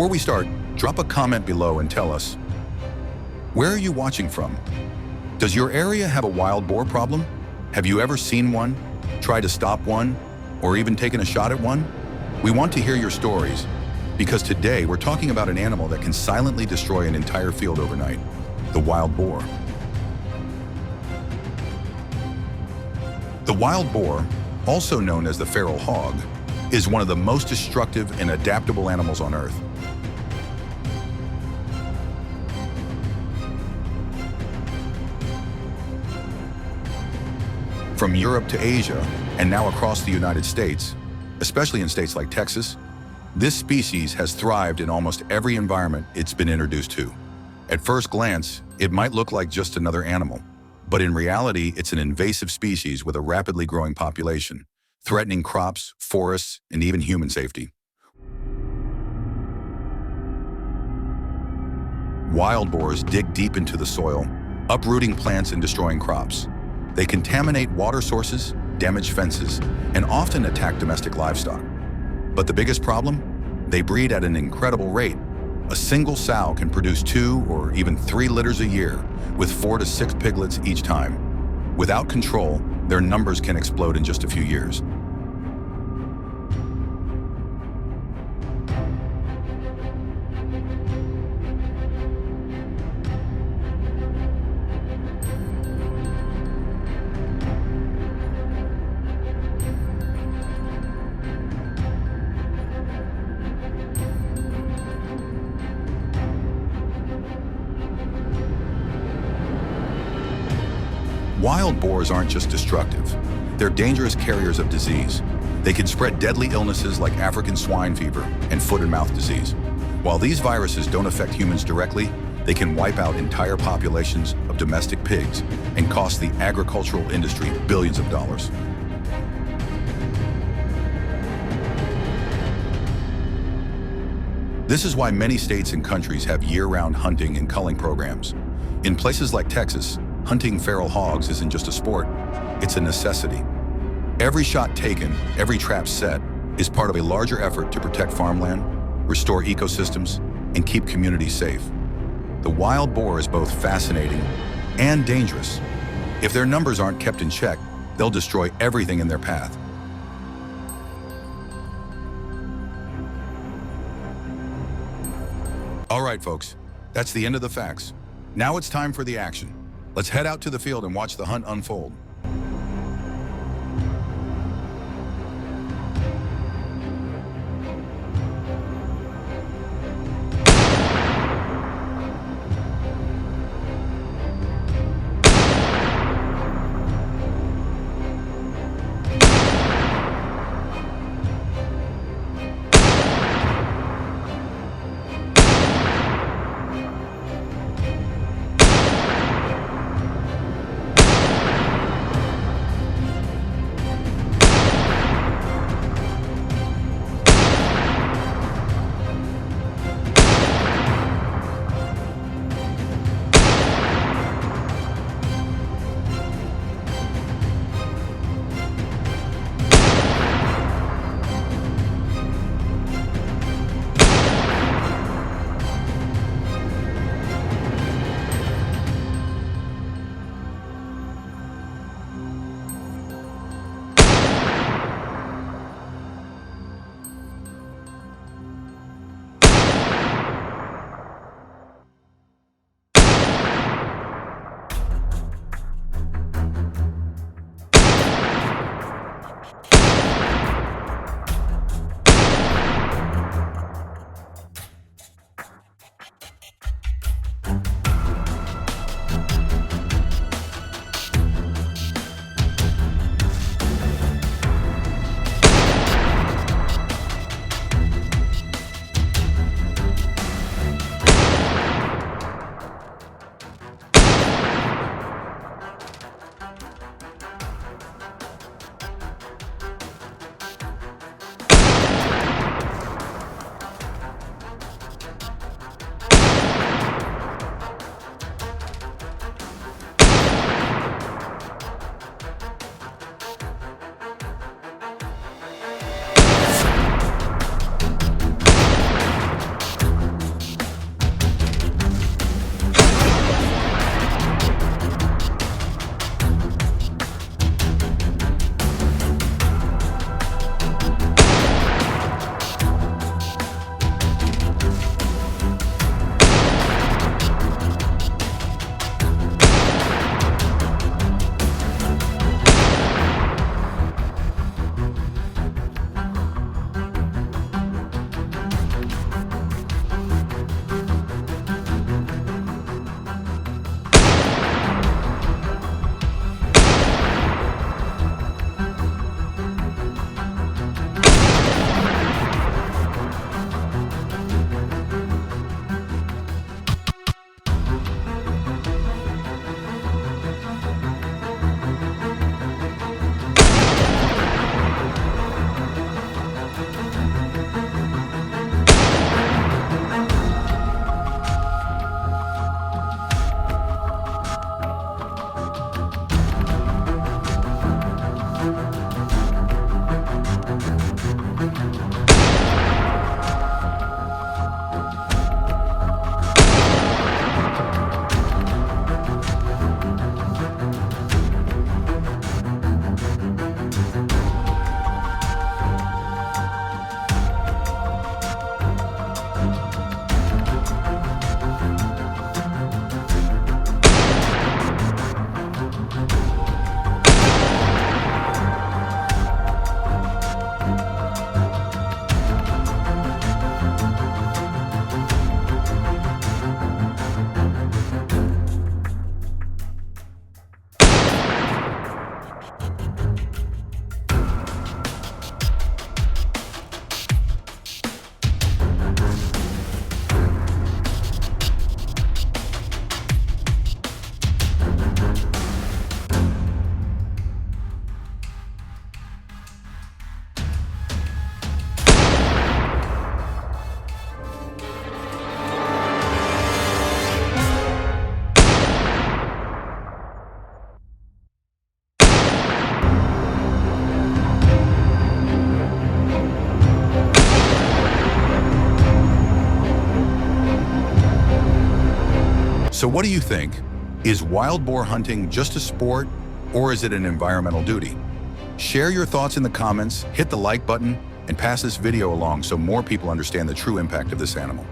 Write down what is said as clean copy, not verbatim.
Before we start, drop a comment below and tell us, where are you watching from? Does your area have a wild boar problem? Have you ever seen one, tried to stop one, or even taken a shot at one? We want to hear your stories, because today we're talking about an animal that can silently destroy an entire field overnight, the wild boar. The wild boar, also known as the feral hog, is one of the most destructive and adaptable animals on Earth. From Europe to Asia, and now across the United States, especially in states like Texas, this species has thrived in almost every environment it's been introduced to. At first glance, it might look like just another animal, but in reality, it's an invasive species with a rapidly growing population, threatening crops, forests, and even human safety. Wild boars dig deep into the soil, uprooting plants and destroying crops. They contaminate water sources, damage fences, and often attack domestic livestock. But the biggest problem? They breed at an incredible rate. A single sow can produce 2 or even 3 litters a year, with 4 to 6 piglets each time. Without control, their numbers can explode in just a few years. Wild boars aren't just destructive. They're dangerous carriers of disease. They can spread deadly illnesses like African swine fever and foot and mouth disease. While these viruses don't affect humans directly, they can wipe out entire populations of domestic pigs and cost the agricultural industry billions of dollars. This is why many states and countries have year-round hunting and culling programs. In places like Texas, hunting feral hogs isn't just a sport, it's a necessity. Every shot taken, every trap set, is part of a larger effort to protect farmland, restore ecosystems, and keep communities safe. The wild boar is both fascinating and dangerous. If their numbers aren't kept in check, they'll destroy everything in their path. All right, folks, that's the end of the facts. Now it's time for the action. Let's head out to the field and watch the hunt unfold. So what do you think? Is wild boar hunting just a sport, or is it an environmental duty? Share your thoughts in the comments, hit the like button, and pass this video along so more people understand the true impact of this animal.